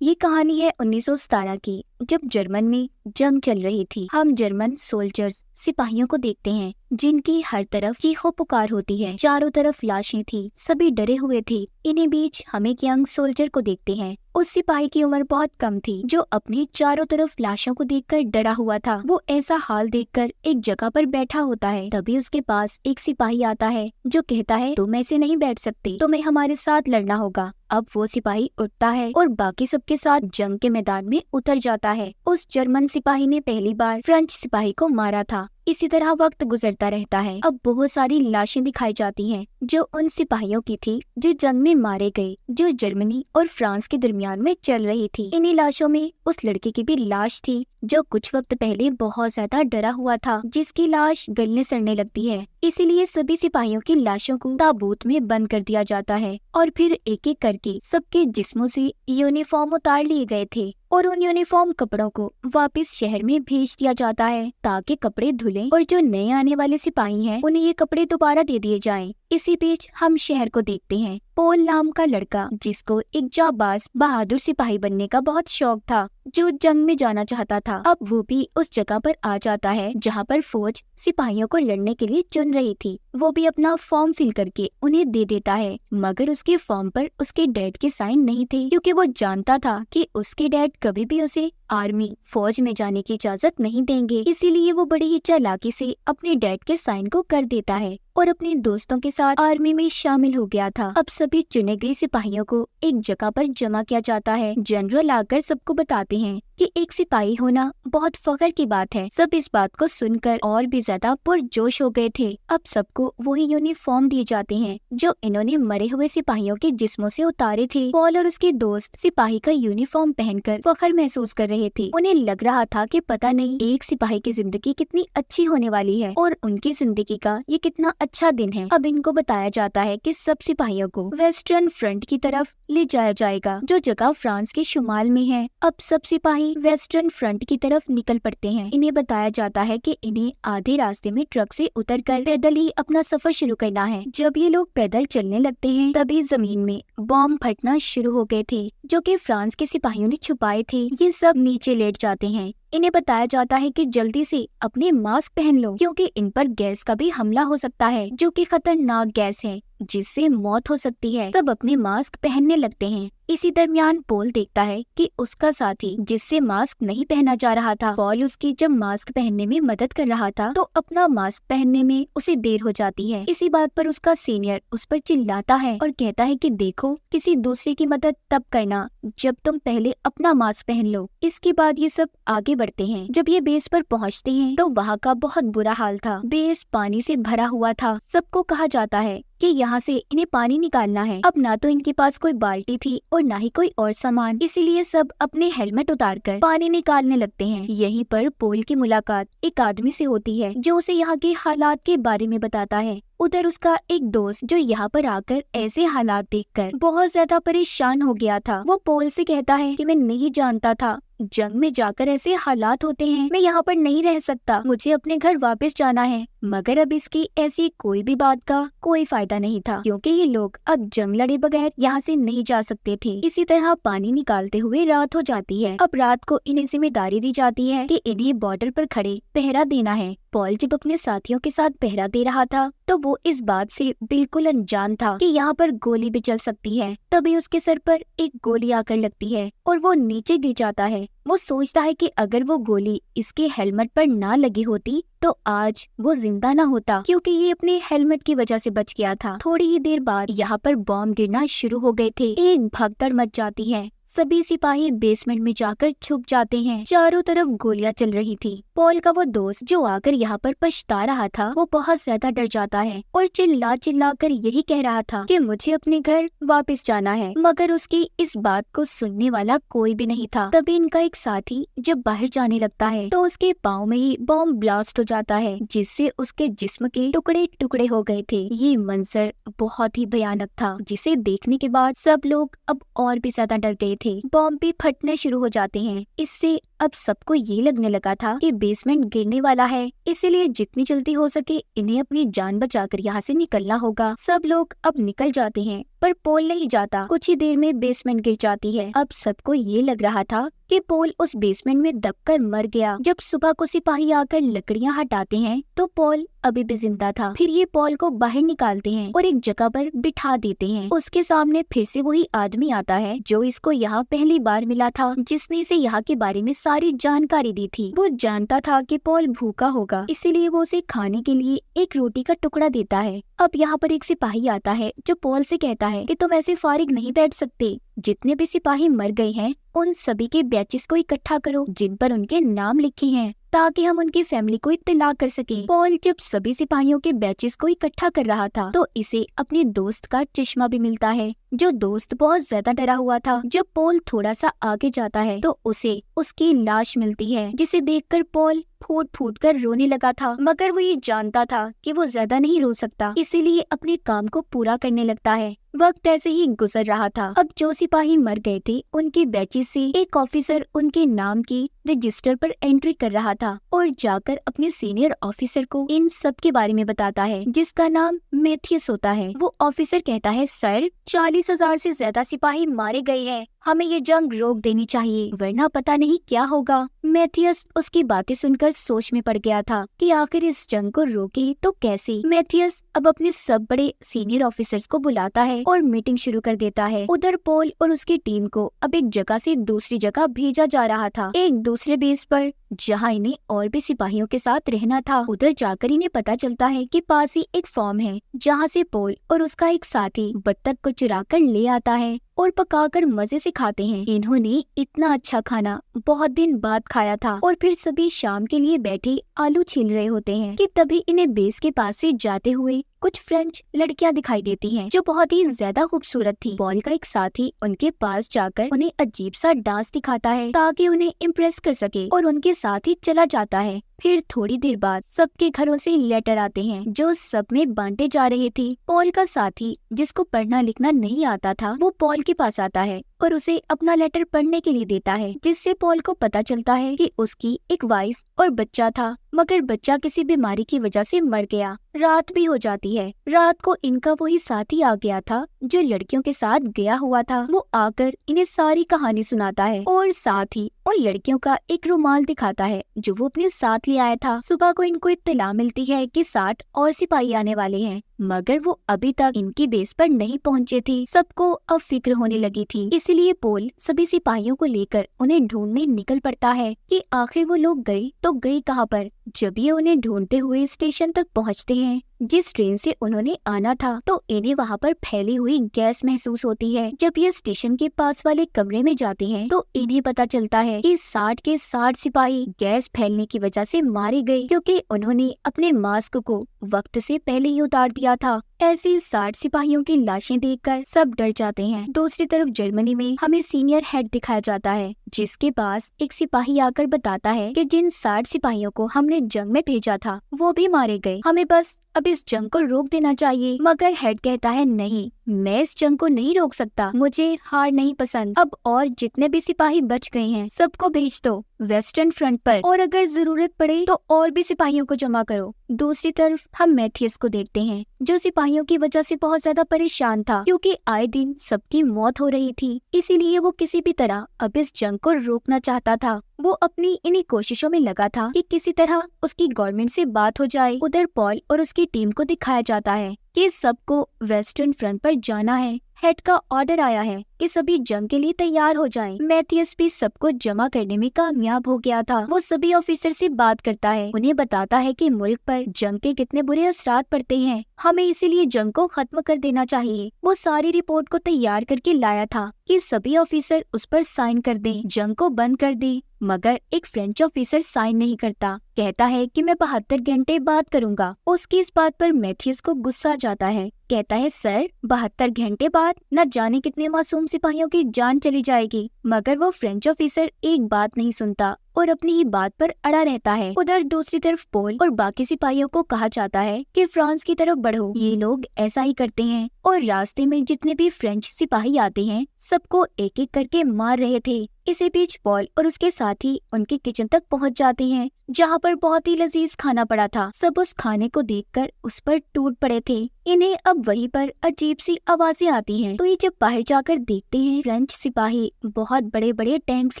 ये कहानी है 1917 की, जब जर्मन में जंग चल रही थी। हम जर्मन सोल्जर्स सिपाहियों को देखते हैं जिनकी हर तरफ चीखों पुकार होती है। चारों तरफ लाशें थी, सभी डरे हुए थे। इन्हीं बीच हम एक यंग सोल्जर को देखते हैं। उस सिपाही की उम्र बहुत कम थी जो अपनी चारों तरफ लाशों को देखकर डरा हुआ था। वो ऐसा हाल देखकर एक जगह पर बैठा होता है। तभी उसके पास एक सिपाही आता है जो कहता है, तुम ऐसे नहीं बैठ सकते, तुम्हें हमारे साथ लड़ना होगा। अब वो सिपाही उठता है और बाकी सबके साथ जंग के मैदान में उतर जाता है। उस जर्मन सिपाही ने पहली बार फ्रेंच सिपाही को मारा था। इसी तरह वक्त गुजरता रहता है। अब बहुत सारी लाशें दिखाई जाती हैं जो उन सिपाहियों की थी जो जंग में मारे गए, जो जर्मनी और फ्रांस के दरमियान में चल रही थी। इन्हीं लाशों में उस लड़के की भी लाश थी जो कुछ वक्त पहले बहुत ज्यादा डरा हुआ था, जिसकी लाश गलने सड़ने लगती है। इसीलिए सभी सिपाहियों की लाशों को ताबूत में बंद कर दिया जाता है और फिर एक एक करके सबके जिस्मों से यूनिफॉर्म उतार लिए गए थे और उन यूनिफॉर्म कपड़ों को वापस शहर में भेज दिया जाता है ताकि कपड़े धुलें और जो नए आने वाले सिपाही हैं उन्हें ये कपड़े दोबारा दे दिए जाएं। इसी बीच हम शहर को देखते हैं। पोल नाम का लड़का, जिसको एक जाबाज बहादुर सिपाही बनने का बहुत शौक था, जो जंग में जाना चाहता था, अब वो भी उस जगह पर आ जाता है जहाँ पर फौज सिपाहियों को लड़ने के लिए चुन रही थी। वो भी अपना फॉर्म फिल करके उन्हें दे देता है, मगर उसके फॉर्म पर उसके डैड के साइन नहीं थे, क्योंकि वो जानता था कि उसके डैड कभी भी उसे आर्मी फौज में जाने की इजाजत नहीं देंगे। इसीलिए वो बड़ी ही चालाकी से अपने डैड के साइन को कर देता है और अपने दोस्तों के साथ आर्मी में शामिल हो गया था। अब सभी चुने गए सिपाहियों को एक जगह पर जमा किया जाता है। जनरल आकर सबको बताते हैं कि एक सिपाही होना बहुत फख्र की बात है। सब इस बात को सुनकर और भी ज्यादा पुरजोश हो गए थे। अब सबको वही यूनिफॉर्म दिए जाते हैं जो इन्होंने मरे हुए सिपाहियों के जिस्मों से उतारे थे। पॉल और उसके दोस्त सिपाही का यूनिफॉर्म पहनकर फख्र महसूस कर रहे थे। उन्हें लग रहा था कि पता नहीं एक सिपाही की जिंदगी कितनी अच्छी होने वाली है और उनकी जिंदगी का ये कितना अच्छा दिन है। अब इनको बताया जाता है कि सब सिपाहियों को वेस्टर्न फ्रंट की तरफ ले जाया जाएगा, जो जगह फ्रांस के शुमाल में है। अब सब सिपाही वेस्टर्न फ्रंट की तरफ निकल पड़ते हैं। इन्हें बताया जाता है कि इन्हें आधे रास्ते में ट्रक से उतरकर पैदल ही अपना सफर शुरू करना है। जब ये लोग पैदल चलने लगते हैं तभी जमीन में बॉम्ब फटना शुरू हो गए थे जो कि फ्रांस के सिपाहियों ने छुपाए थे। ये सब नीचे लेट जाते हैं। इन्हें बताया जाता है कि जल्दी से अपने मास्क पहन लो, क्योंकि इन पर गैस का भी हमला हो सकता है जो कि खतरनाक गैस है जिससे मौत हो सकती है। सब अपने मास्क पहनने लगते हैं। इसी दरमियान पॉल देखता है कि उसका साथी जिससे मास्क नहीं पहना जा रहा था, पॉल उसकी जब मास्क पहनने में मदद कर रहा था तो अपना मास्क पहनने में उसे देर हो जाती है। इसी बात पर उसका सीनियर उस पर चिल्लाता है और कहता है कि देखो, किसी दूसरे की मदद तब करना जब तुम पहले अपना मास्क पहन लो। इसके बाद ये सब आगे बढ़ते हैं। जब ये बेस पर पहुंचते हैं तो वहाँ का बहुत बुरा हाल था। बेस पानी से भरा हुआ था। सबको कहा जाता है कि यहाँ से इन्हें पानी निकालना है। अब ना तो इनके पास कोई बाल्टी थी और ना ही कोई और सामान, इसीलिए सब अपने हेलमेट उतारकर पानी निकालने लगते हैं। यहीं पर पॉल की मुलाकात एक आदमी से होती है जो उसे यहाँ के हालात के बारे में बताता है। उधर उसका एक दोस्त जो यहाँ पर आकर ऐसे हालात देखकर बहुत ज्यादा परेशान हो गया था, वो पॉल से कहता है कि मैं नहीं जानता था जंग में जाकर ऐसे हालात होते हैं। मैं यहाँ पर नहीं रह सकता, मुझे अपने घर वापस जाना है। मगर अब इसकी ऐसी कोई भी बात का कोई फायदा नहीं था, क्योंकि ये लोग अब जंग लड़े बगैर यहाँ से नहीं जा सकते थे। इसी तरह पानी निकालते हुए रात हो जाती है। अब रात को इन्हें जिम्मेदारी दी जाती है कि इन्हें बॉर्डर पर खड़े पहरा देना है। पॉल जब अपने साथियों के साथ पहरा दे रहा था तो वो इस बात से बिल्कुल अनजान था कि यहाँ पर गोली भी चल सकती है। तभी उसके सर पर एक गोली आकर लगती है और वो नीचे गिर जाता है। वो सोचता है कि अगर वो गोली इसके हेलमेट पर ना लगी होती तो आज वो जिंदा ना होता, क्योंकि ये अपने हेलमेट की वजह से बच गया था। थोड़ी ही देर बाद यहाँ पर बॉम्ब गिरना शुरू हो गए थे। एक भगदड़ मच जाती है। सभी सिपाही बेसमेंट में जाकर छुप जाते हैं। चारों तरफ गोलियां चल रही थी। पॉल का वो दोस्त जो आकर यहाँ पर पछता रहा था, वो बहुत ज्यादा डर जाता है और चिल्ला चिल्ला कर यही कह रहा था कि मुझे अपने घर वापस जाना है, मगर उसकी इस बात को सुनने वाला कोई भी नहीं था। तभी इनका एक साथी जब बाहर जाने लगता है तो उसके पाँव में ही बॉम्ब ब्लास्ट हो जाता है, जिससे उसके जिस्म के टुकड़े टुकड़े हो गए थे। ये मंजर बहुत ही भयानक था, जिसे देखने के बाद सब लोग अब और भी ज्यादा डर गए थे। बॉम्ब भी फटने शुरू हो जाते हैं। इससे अब सबको ये लगने लगा था कि बेसमेंट गिरने वाला है, इसीलिए जितनी जल्दी हो सके इन्हें अपनी जान बचाकर यहाँ से निकलना होगा। सब लोग अब निकल जाते हैं पर पोल नहीं जाता। कुछ ही देर में बेसमेंट गिर जाती है। अब सबको ये लग रहा था कि पोल उस बेसमेंट में दबकर मर गया। जब सुबह को सिपाही आकर लकड़ियां हटाते हैं तो पोल अभी भी जिंदा था। फिर ये पोल को बाहर निकालते हैं और एक जगह पर बिठा देते हैं। उसके सामने फिर से वही आदमी आता है जो इसको यहाँ पहली बार मिला था, जिसने इसे यहाँ के बारे में सारी जानकारी दी थी। वो जानता था कि पोल भूखा होगा, इसीलिए वो उसे खाने के लिए एक रोटी का टुकड़ा देता है। अब यहाँ पर एक सिपाही आता है जो पोल से कहता है कि तुम ऐसे फारिग नहीं बैठ सकते। जितने भी सिपाही मर गए हैं उन सभी के बैचेस को इकट्ठा करो जिन पर उनके नाम लिखे हैं, ताकि हम उनकी फैमिली को इत्तला कर सकें। पॉल जब सभी सिपाहियों के बैचेस को इकट्ठा कर रहा था तो इसे अपने दोस्त का चश्मा भी मिलता है, जो दोस्त बहुत ज्यादा डरा हुआ था। जब पॉल थोड़ा सा आगे जाता है तो उसे उसकी लाश मिलती है, जिसे देखकर पॉल फूट फूट कर रोने लगा था। मगर वो ये जानता था कि वो ज्यादा नहीं रो सकता, इसीलिए अपने काम को पूरा करने लगता है। वक्त ऐसे ही गुजर रहा था। अब जो सिपाही मर गए थे उनके बैचेस से एक ऑफिसर उनके नाम की रजिस्टर पर एंट्री कर रहा था और जाकर अपने सीनियर ऑफिसर को इन सब के बारे में बताता है, जिसका नाम मैथियस होता है। वो ऑफिसर कहता है, सर 40,000 से ज्यादा सिपाही मारे गए हैं, हमें ये जंग रोक देनी चाहिए वरना पता नहीं क्या होगा। मैथियस उसकी बातें सुनकर सोच में पड़ गया था कि आखिर इस जंग को रोके तो कैसे। मैथियस अब अपने सब बड़े सीनियर ऑफिसर्स को बुलाता है और मीटिंग शुरू कर देता है। उधर पॉल और उसकी टीम को अब एक जगह से दूसरी जगह भेजा जा रहा था, एक दूसरे बेस पर, जहाँ इन्हें और भी सिपाहियों के साथ रहना था। उधर जाकर इन्हें पता चलता है कि पास ही एक फार्म है जहाँ से पॉल और उसका एक साथी बत्तख को चुरा कर ले आता है और पकाकर मजे से खाते हैं। इन्होंने इतना अच्छा खाना बहुत दिन बाद खाया था और फिर सभी शाम के लिए बैठे आलू छील रहे होते हैं कि तभी इन्हें बेस के पास से जाते हुए कुछ फ्रेंच लड़कियां दिखाई देती हैं जो बहुत ही ज्यादा खूबसूरत थी। पॉल का एक साथी उनके पास जाकर उन्हें अजीब सा डांस दिखाता है ताकि उन्हें इम्प्रेस कर सके और उनके साथ ही चला जाता है। फिर थोड़ी देर बाद सबके घरों से लेटर आते हैं जो सब में बांटे जा रहे थे। पॉल का साथी जिसको पढ़ना लिखना नहीं आता था वो पॉल के पास आता है और उसे अपना लेटर पढ़ने के लिए देता है, जिससे पॉल को पता चलता है कि उसकी एक वाइफ और बच्चा था, मगर बच्चा किसी बीमारी की वजह से मर गया। रात भी हो जाती है। रात को इनका वही साथी आ गया था जो लड़कियों के साथ गया हुआ था। वो आकर इन्हें सारी कहानी सुनाता है और साथ ही उन लड़कियों का एक रुमाल दिखाता है जो वो अपने साथ ले आया था। सुबह को इनको इत्तला मिलती है कि 60 और सिपाही आने वाले हैं, मगर वो अभी तक इनकी बेस पर नहीं पहुंचे थे। सबको अब फिक्र होने लगी थी, इसलिए पॉल सभी सिपाहियों को लेकर उन्हें ढूंढने निकल पड़ता है कि आखिर वो लोग गए तो गए कहाँ पर। जब ये उन्हें ढूंढते हुए स्टेशन तक पहुँचते हैं जिस ट्रेन से उन्होंने आना था, तो इन्हें वहाँ पर फैली हुई गैस महसूस होती है। जब ये स्टेशन के पास वाले कमरे में जाते हैं तो इन्हें पता चलता है कि 60 के 60 सिपाही गैस फैलने की वजह से मारे गए, क्योंकि उन्होंने अपने मास्क को वक्त से पहले ही उतार दिया था। ऐसी 60 सिपाहियों की लाशें देखकर सब डर जाते हैं। दूसरी तरफ जर्मनी में हमें सीनियर हेड दिखाया जाता है, जिसके पास एक सिपाही आकर बताता है कि जिन 60 सिपाहियों को हमने जंग में भेजा था वो भी मारे गए, हमें बस अब इस जंग को रोक देना चाहिए। मगर हेड कहता है, नहीं, मैं इस जंग को नहीं रोक सकता, मुझे हार नहीं पसंद। अब और जितने भी सिपाही बच गए हैं सबको भेज दो वेस्टर्न फ्रंट पर, और अगर जरूरत पड़े तो और भी सिपाहियों को जमा करो। दूसरी तरफ हम मैथियस को देखते हैं जो सिपाहियों की वजह से बहुत ज्यादा परेशान था, क्योंकि आए दिन सबकी मौत हो रही थी, इसीलिए वो किसी भी तरह अब इस जंग को रोकना चाहता था। वो अपनी इन्हीं कोशिशों में लगा था कि किसी तरह उसकी गवर्नमेंट से बात हो जाए। उधर पॉल और उसकी टीम को दिखाया जाता है कि सबको वेस्टर्न फ्रंट पर जाना है। हेड का ऑर्डर आया है कि सभी जंग के लिए तैयार हो जाएं। मैथियस भी सबको जमा करने में कामयाब हो गया था। वो सभी ऑफिसर से बात करता है, उन्हें बताता है कि मुल्क पर जंग के कितने बुरे असरात पड़ते हैं, हमें इसीलिए जंग को खत्म कर देना चाहिए। वो सारी रिपोर्ट को तैयार करके लाया था कि सभी ऑफिसर उस पर साइन कर दें, जंग को बंद कर दें, मगर एक फ्रेंच ऑफिसर साइन नहीं करता, कहता है कि मैं 72 घंटे बाद करूंगा। उसकी इस बात पर मैथियस को गुस्सा आ जाता है, कहता है, सर 72 घंटे बाद न जाने कितने मासूम सिपाहियों की जान चली जाएगी। मगर वो फ्रेंच ऑफिसर एक बात नहीं सुनता और अपनी ही बात पर अड़ा रहता है। उधर दूसरी तरफ पॉल और बाकी सिपाहियों को कहा जाता है कि फ्रांस की तरफ बढ़ो। ये लोग ऐसा ही करते हैं और रास्ते में जितने भी फ्रेंच सिपाही आते हैं सबको एक एक करके मार रहे थे। इसी बीच पॉल और उसके साथी उनके किचन तक पहुंच जाते हैं, जहां पर बहुत ही लजीज खाना पड़ा था। सब उस खाने को देखकर उस पर टूट पड़े थे। इन्हें अब वहीं पर अजीब सी आवाजें आती हैं। तो ये जब बाहर जाकर देखते हैं, फ्रेंच सिपाही बहुत बड़े बड़े टैंक्स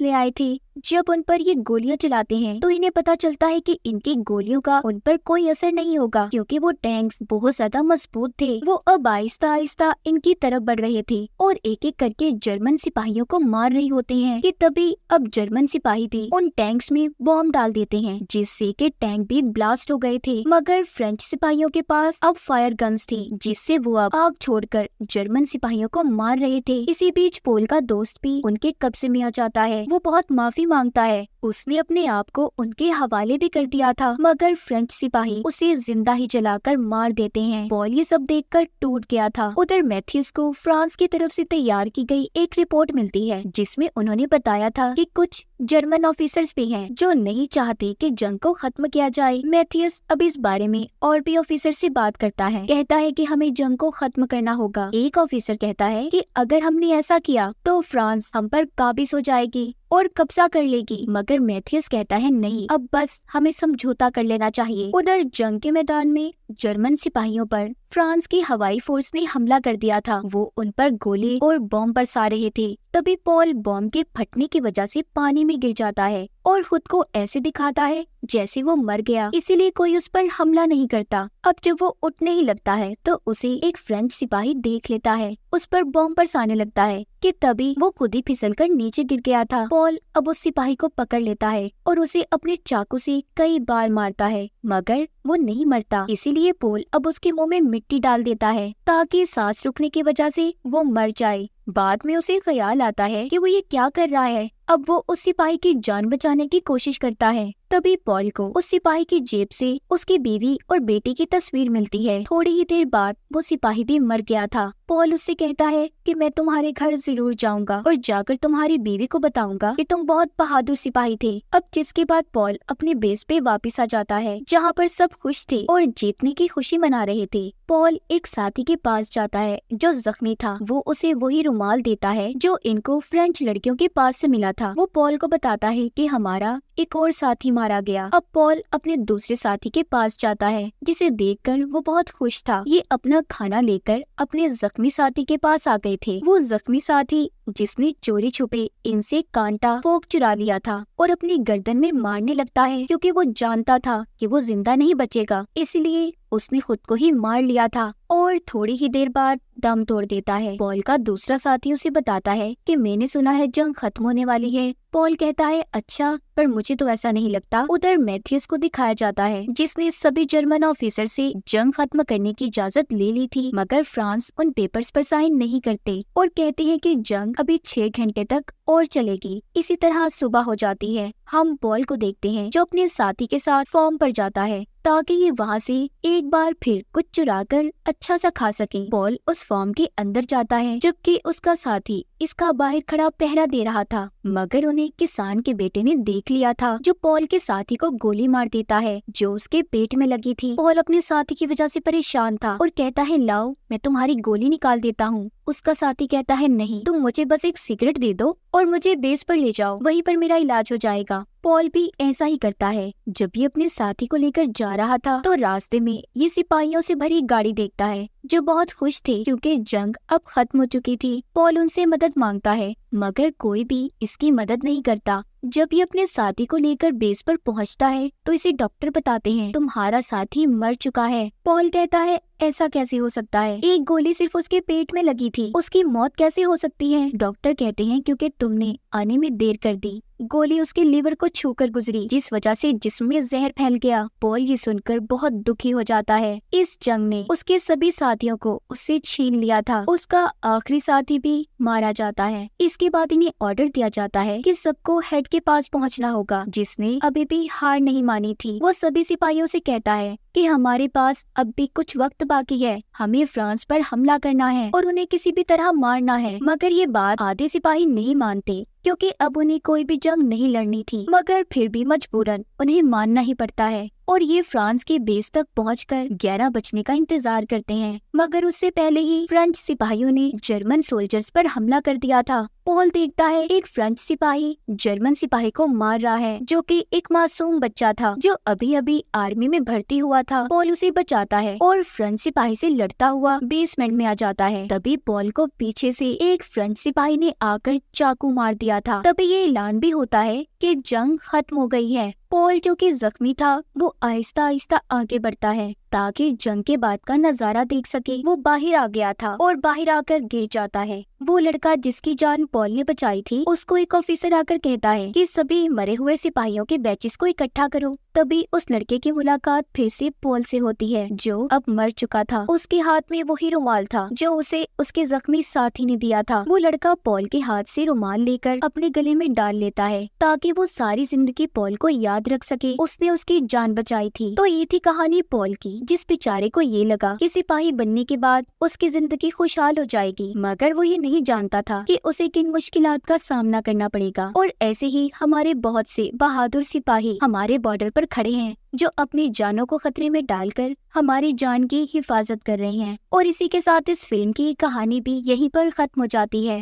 ले आए थे। जब उन पर ये गोलियां चलाते हैं तो इन्हें पता चलता है कि इनकी गोलियों का उन पर कोई असर नहीं होगा, क्योंकि वो टैंक्स बहुत ज्यादा मजबूत थे। वो अब आहिस्ता आहिस्ता इनकी तरफ बढ़ रहे थे और एक एक करके जर्मन सिपाहियों को मार रहे होते हैं कि तभी अब जर्मन सिपाही भी उन टैंक्स में बॉम्ब डाल देते हैं, जिससे कि टैंक भी ब्लास्ट हो गए थे। मगर फ्रेंच सिपाहियों के पास अब फायर गन्स थी, जिससे वो अब आग छोड़कर जर्मन सिपाहियों को मार रहे थे। इसी बीच पोल का दोस्त भी उनके कब्जे में आ जाता है। वो बहुत माफी मांगता है, उसने अपने आप को उनके हवाले भी कर दिया था, मगर फ्रेंच सिपाही उसे जिंदा ही जलाकर मार देते हैं। पॉल ये सब देखकर टूट गया था। उधर मैथ्यूस को फ्रांस की तरफ से तैयार की गई एक रिपोर्ट मिलती है, जिसमें उन्होंने बताया था कि कुछ जर्मन ऑफिसर्स भी हैं जो नहीं चाहते कि जंग को खत्म किया जाए। मैथ्यूस अब इस बारे में और भी ऑफिसर से बात करता है, कहता है कि हमें जंग को खत्म करना होगा। एक ऑफिसर कहता है कि अगर हमने ऐसा किया तो फ्रांस हम पर काबिज हो जाएगी और कब्जा कर लेगी, मगर मैथ्यूस कहता है नहीं, अब बस हमें समझौता कर लेना चाहिए। उधर जंग के मैदान में जर्मन सिपाहियों पर फ्रांस की हवाई फोर्स ने हमला कर दिया था। वो उन पर गोली और बॉम्ब बरसा रहे थे। तभी पॉल बॉम्ब के फटने की वजह से पानी में गिर जाता है और खुद को ऐसे दिखाता है जैसे वो मर गया, इसीलिए कोई उस पर हमला नहीं करता। अब जब वो उठने ही लगता है तो उसे एक फ्रेंच सिपाही देख लेता है, उस पर बॉम्ब बरसाने लगता है कि तभी वो खुद ही फिसलकर नीचे गिर गया था। पॉल अब उस सिपाही को पकड़ लेता है और उसे अपने चाकू से कई बार मारता है, मगर वो नहीं मरता। इसीलिए पॉल अब उसके मुंह में मिट्टी डाल देता है ताकि सांस रुकने की वजह से वो मर जाए। बाद में उसे ख्याल आता है कि वो ये क्या कर रहा है। अब वो उस सिपाही की जान बचाने की कोशिश करता है। तभी पॉल को उस सिपाही की जेब से उसकी बीवी और बेटी की तस्वीर मिलती है। थोड़ी ही देर बाद वो सिपाही भी मर गया था। पॉल उससे कहता है कि मैं तुम्हारे घर जरूर जाऊंगा और जाकर तुम्हारी बीवी को बताऊंगा कि तुम बहुत बहादुर सिपाही थे। अब जिसके बाद पॉल अपने बेस पे वापस आ जाता है, जहाँ पर सब खुश थे और जीतने की खुशी मना रहे थे। पॉल एक साथी के पास जाता है जो जख्मी था। वो उसे वही रुमाल देता है जो इनको फ्रेंच लड़कियों के पास से मिला था। वो पॉल को बताता है कि हमारा एक और साथी मारा गया। अब पॉल अपने दूसरे साथी के पास जाता है, जिसे देखकर वो बहुत खुश था। ये अपना खाना लेकर अपने जख्मी साथी के पास आ गए थे। वो जख्मी साथी जिसने चोरी छुपे इनसे कांटा फोक चुरा लिया था और अपनी गर्दन में मारने लगता है, क्योंकि वो जानता था कि वो जिंदा नहीं बचेगा, इसलिए उसने खुद को ही मार लिया था और थोड़ी ही देर बाद दम तोड़ देता है। पॉल का दूसरा साथी उसे बताता है कि मैंने सुना है जंग खत्म होने वाली है। पॉल कहता है अच्छा, पर मुझे तो ऐसा नहीं लगता। उधर मैथ्यूस को दिखाया जाता है, जिसने सभी जर्मन ऑफिसर से जंग खत्म करने की इजाजत ले ली थी, मगर फ्रांस उन पेपर्स पर साइन नहीं करते और कहते हैं कि जंग अभी 6 घंटे तक और चलेगी। इसी तरह सुबह हो जाती है। हम पॉल को देखते हैं जो अपने साथी के साथ फॉर्म पर जाता है ताकि ये वहाँ से एक बार फिर कुछ चुराकर अच्छा सा खा सके। पॉल उस फॉर्म के अंदर जाता है, जबकि उसका साथी इसका बाहर खड़ा पहरा दे रहा था, मगर उन्हें किसान के बेटे ने देख लिया था, जो पॉल के साथी को गोली मार देता है जो उसके पेट में लगी थी। पॉल अपने साथी की वजह से परेशान था और कहता है लाओ मैं तुम्हारी गोली निकाल देता हूँ। उसका साथी कहता है नहीं, तुम मुझे बस एक सिगरेट दे दो और मुझे बेस पर ले जाओ, वहीं पर मेरा इलाज हो जाएगा। पॉल भी ऐसा ही करता है। जब ये अपने साथी को लेकर जा रहा था तो रास्ते में ये सिपाहियों से भरी गाड़ी देखता है जो बहुत खुश थे क्योंकि जंग अब खत्म हो चुकी थी। पॉल उनसे मदद मांगता है, मगर कोई भी इसकी मदद नहीं करता। जब ये अपने साथी को लेकर बेस पर पहुंचता है तो इसे डॉक्टर बताते हैं तुम्हारा साथी मर चुका है। पॉल कहता है ऐसा कैसे हो सकता है, एक गोली सिर्फ उसके पेट में लगी थी, उसकी मौत कैसे हो सकती है। डॉक्टर कहते हैं क्योंकि तुमने आने में देर कर दी, गोली उसके लीवर को छूकर गुजरी, जिस वजह से जिस्म में जहर फैल गया। पॉल ये सुनकर बहुत दुखी हो जाता है। इस जंग ने उसके सभी साथियों को उससे छीन लिया था। उसका आखिरी साथी भी मारा जाता है। इसके बाद इन्हें ऑर्डर दिया जाता है कि सबको हेड के पास पहुंचना होगा, जिसने अभी भी हार नहीं मानी थी। वो सभी सिपाहियों से कहता है कि हमारे पास अब भी कुछ वक्त बाकी है, हमें फ्रांस पर हमला करना है और उन्हें किसी भी तरह मारना है। मगर ये बात आधे सिपाही नहीं मानते क्योंकि अब उन्हें कोई भी जंग नहीं लड़नी थी, मगर फिर भी मजबूरन उन्हें मानना ही पड़ता है और ये फ्रांस के बेस तक पहुंचकर 11 बजने का इंतजार करते हैं। मगर उससे पहले ही फ्रेंच सिपाहियों ने जर्मन सोल्जर्स पर हमला कर दिया था। पॉल देखता है एक फ्रेंच सिपाही जर्मन सिपाही को मार रहा है, जो कि एक मासूम बच्चा था जो अभी अभी आर्मी में भर्ती हुआ था। पॉल उसे बचाता है और फ्रेंच सिपाही से लड़ता हुआ बेसमेंट में आ जाता है। तभी पॉल को पीछे से एक फ्रेंच सिपाही ने आकर चाकू मार दिया था। तभी ये ऐलान भी होता है कि जंग खत्म हो गई है। पॉल जो कि जख्मी था वो आहिस्ता आहिस्ता आगे बढ़ता है ताकि जंग के बाद का नजारा देख सके। वो बाहर आ गया था और बाहर आकर गिर जाता है। वो लड़का जिसकी जान पॉल ने बचाई थी उसको एक ऑफिसर आकर कहता है कि सभी मरे हुए सिपाहियों के बैचेस को इकट्ठा करो। तभी उस लड़के की मुलाकात फिर से पॉल से होती है जो अब मर चुका था। उसके हाथ में वही रुमाल था जो उसे उसके जख्मी साथी ने दिया था। वो लड़का पॉल के हाथ से रुमाल लेकर अपने गले में डाल लेता है ताकि वो सारी जिंदगी पॉल को याद रख सके उसने उसकी जान बचाई थी। तो ये थी कहानी पॉल की, जिस बेचारे को ये लगा कि सिपाही बनने के बाद उसकी जिंदगी खुशहाल हो जाएगी, मगर वो ये नहीं जानता था कि उसे किन मुश्किलात का सामना करना पड़ेगा। और ऐसे ही हमारे बहुत से बहादुर सिपाही हमारे बॉर्डर पर खड़े हैं जो अपनी जानों को खतरे में डालकर हमारी जान की हिफाजत कर रहे हैं। और इसी के साथ इस फिल्म की कहानी भी यहीं पर खत्म हो जाती है।